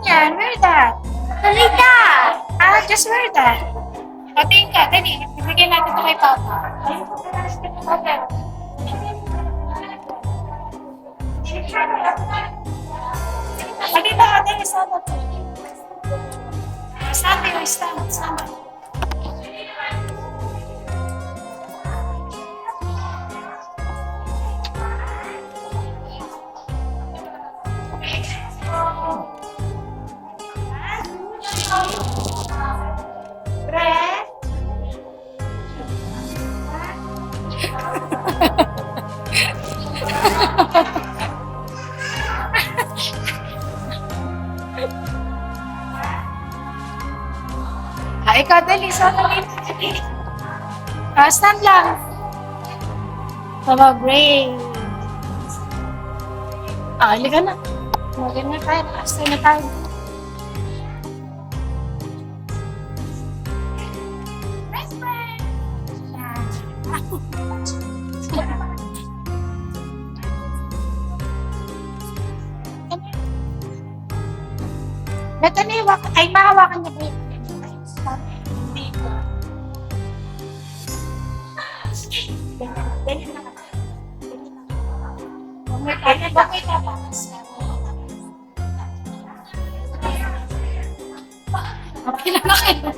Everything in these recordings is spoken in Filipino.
yan? Wear that. Rita! Ah, just wear that. Patingin ka, dali. Bibigyan natin ito kay Papa. Okay. Halika ka, dali. Sana to. Stand there, stand. Breath. Ikaw, dali. Sana dito. Stand lang. Great. Halika na. Maganda na tayo. Stand na tayo. Beto na iwak. Ay, mahawakan niya ba yun? Hindi ko. Dali na ka. Bumay ka pa. Okay na kayo.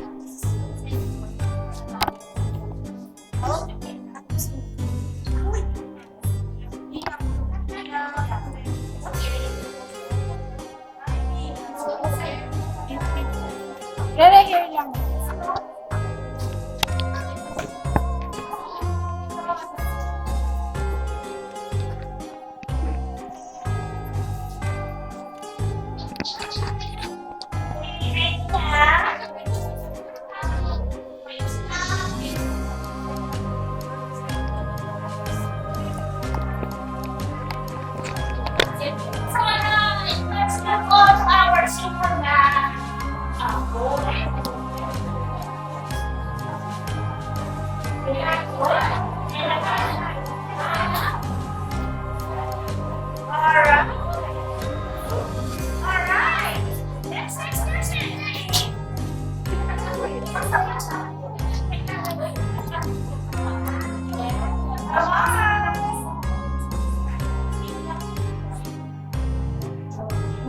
Here lang.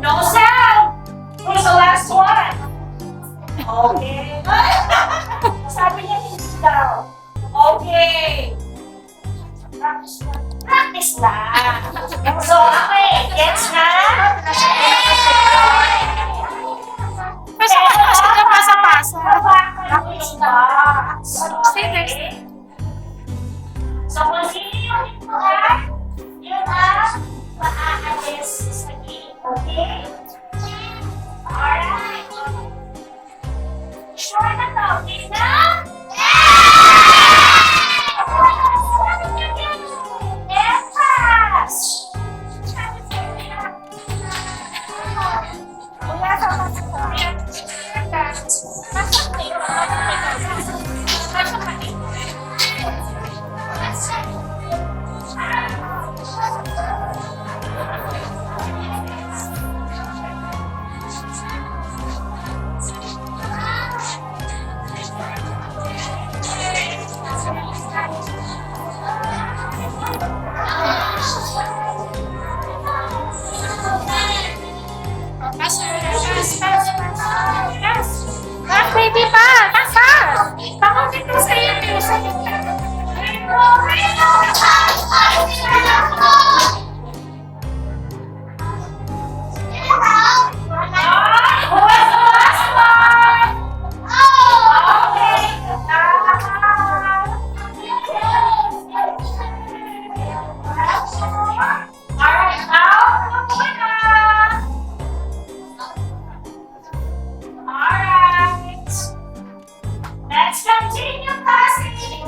No sound! Who's the last one? Okay. Sabi niya hindi daw. Okay. Practice lang. So, okay. Gets na? Pasa ka pasa-pasa. Practice ba? Stay there. So, kung sino yung ituan, yun ang maaalis sa game. Okay? Alright. Sure na to. Okay na? Yes! Baby pa! Pasa! Baka dito sa'yo yung Let's continue passing.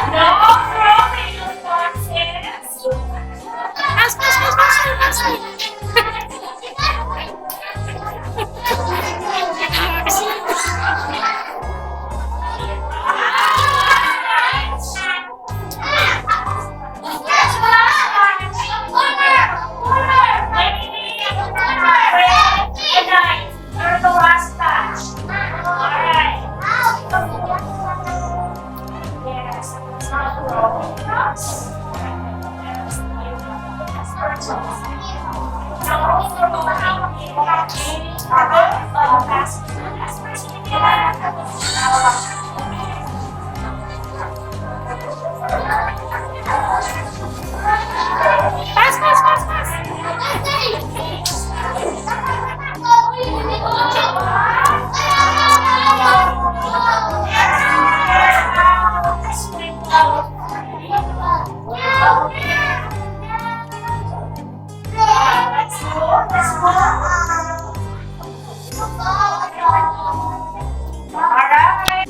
No throwing of boxes. Yes, Pass, pass, pass, pass. Alright.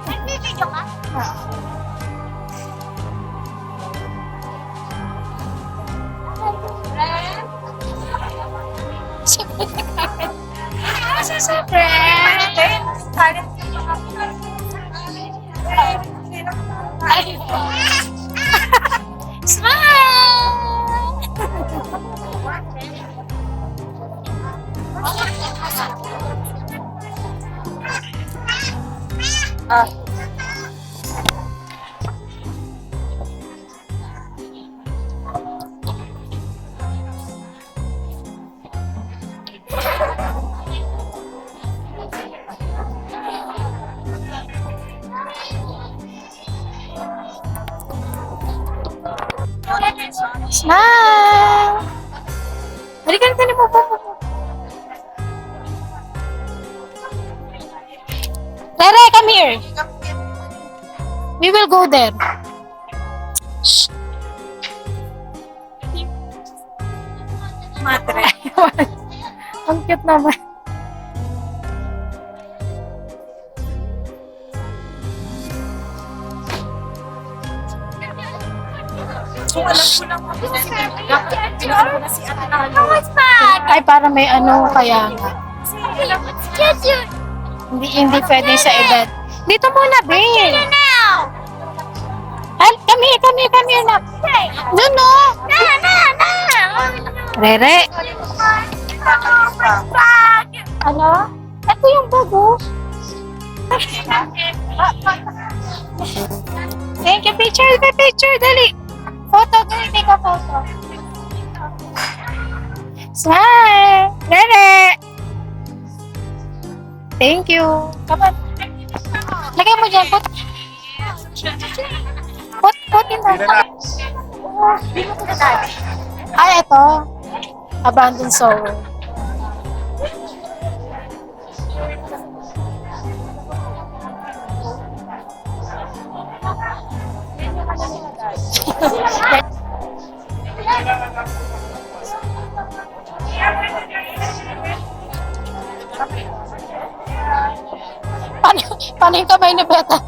Nagbibideo ka? Asa sa friend? Smile! Halika na tayo po. Rere, come here. We will go there. Shh. Matre. Ang cute naman. So, alam ko lang kung pinag ko na si Ate Nalo. Ay, para may ano kaya nga. Hindi pwede sa edad. Dito muna, babe. Come here na. Doon, no. Rere. Ano? Ito yung bago. Thank you. Picture. Dali. Photo. Dali, take a photo. Smile. Rere. Thank you. Come on. Lagay mo dyan. Put in the... Ay, ito. Abandoned soul. Paano yung kamay ni Beta?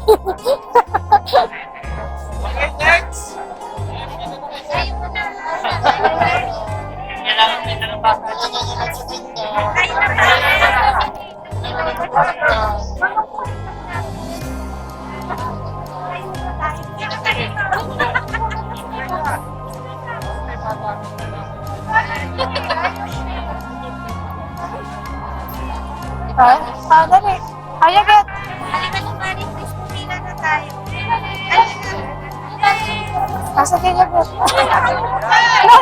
Ha? Dali. Ay, agad. Nasa kanya po. No.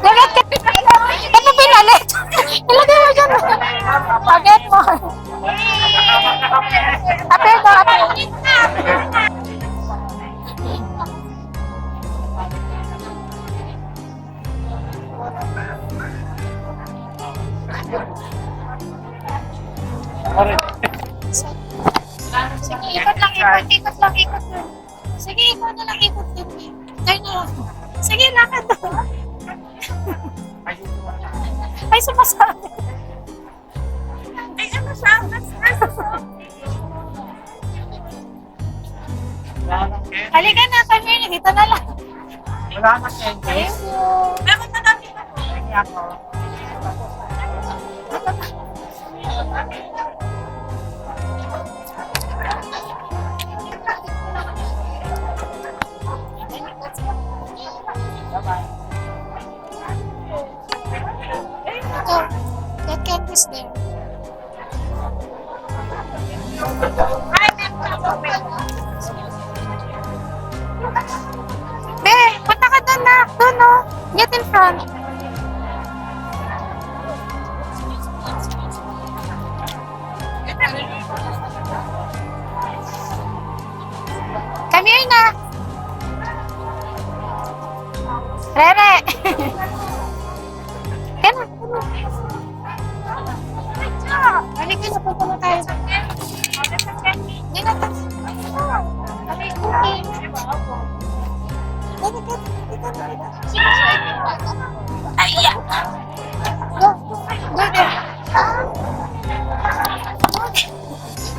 Dagat ka. Ito pinalit. Ilagay mo dyan. Paget mo. Apel to, apel. Sige, ikot lang, ikot, ikot lang, ikot lang. Sige, ikaw na lang, ikot din. Tayo na lang. Sige, lakad doon. Ay, sumasabi. Ay, ano siya? Halika na, kami. Dito na lang. Wala na candy. Thank you. Meron na natin ako. Hindi ako. Bye-bye. Ito, that candy's there. Ay, meron na ako. Be, punta ka doon na. Doon, no. Get in front. Come here na. Rere. Yan na. Halika na, punta na tayo. Yan na. Kami, okay. Ay, yeah. Go, go there.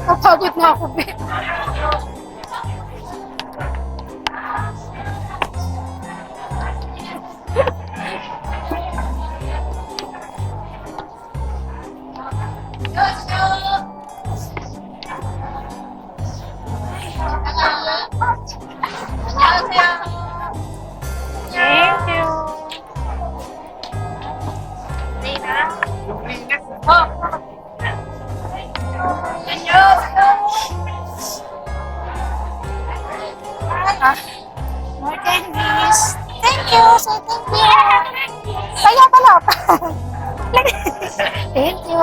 Napagod na ako, be. Thank you. Yung linis. Ah, more candies. Thank you. So, thank you. Kaya pala. Thank you.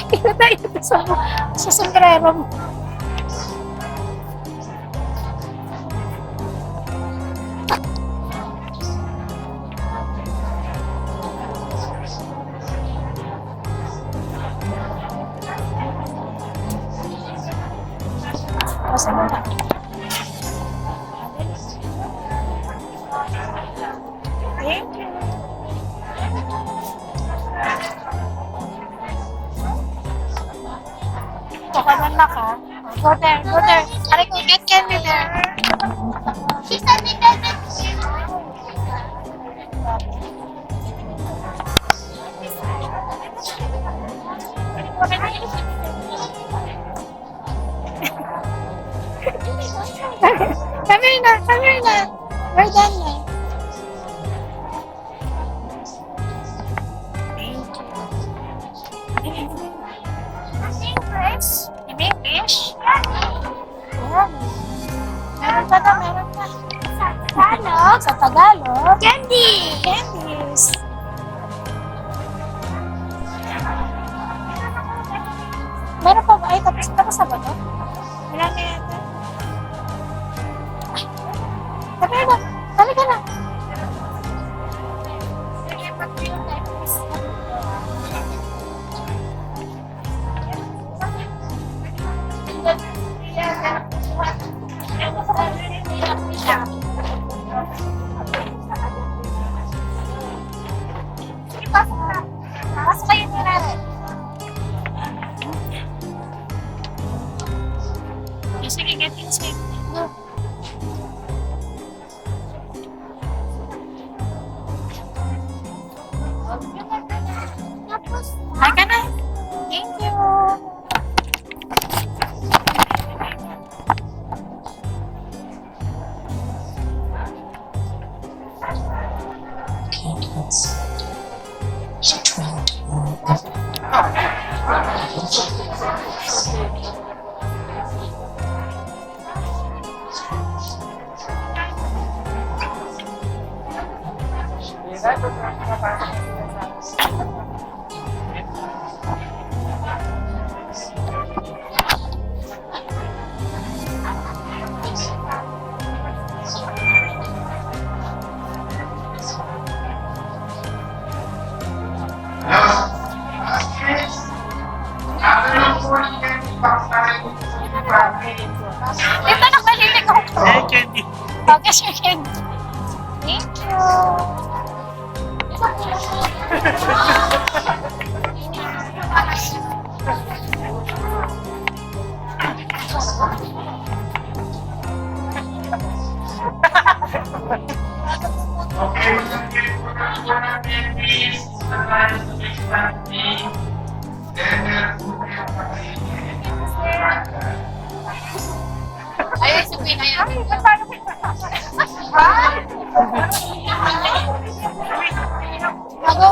Ito na ito sa sombrero mo. Pasa mo na. Thank you. Kakanan na ka. Go there, go there. Aray ko, get candy there. She said it doesn't. Come here na, come here na. We're done na. Thank you. English? In English? Yan. Meron pa na, meron pa. Tagalog. Sa Tagalog? Candy. Candies. Meron pa ba? Ay, tapos na ba ito? Wala na yata. Sabi na, sabi ka na. Pasok kayo ni Rara. Sige, get inside. Go. Tapos, Ay ka na. Thank you. Dito nakalilig ako. Eh, candy. Okay, sure, Ken. Thank you. Okay, Ayun, sabihin na yan. Bago.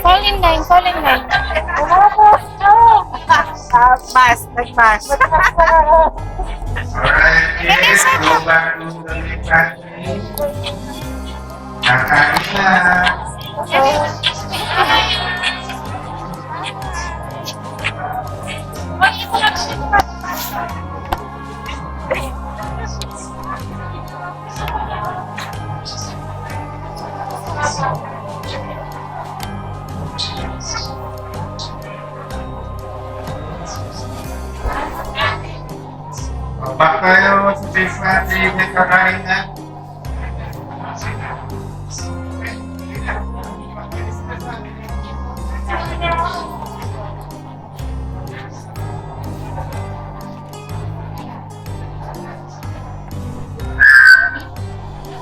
Fall in line, fall in line. Mas, nagmas. Alright, yes, go back to the next country. Kakain na. Back tayo sa base natin, may kakain na.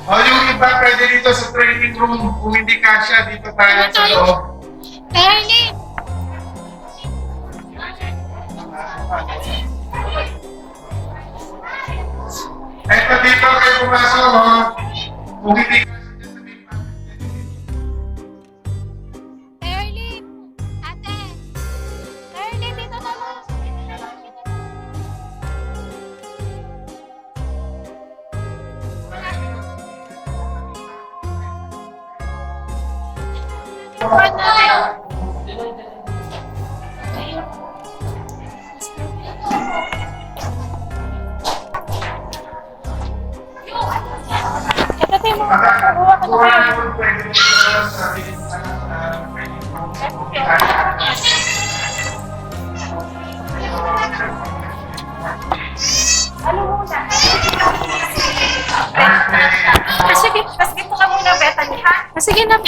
O yung iba pwede dito sa training room, kung hindi kasya, dito tayo sa loob. Ernie! Eto dito kayo pumasok, o. Kung hindi kasya dyan sa main market. Ernie! Ate! Ernie, dito na lang. Ito tayo mo. Kuha ko na kayo. Pwede dito sa training room. Ano muna? Okay. Sige, mas dito ka muna, Bethany, ha? Sige na.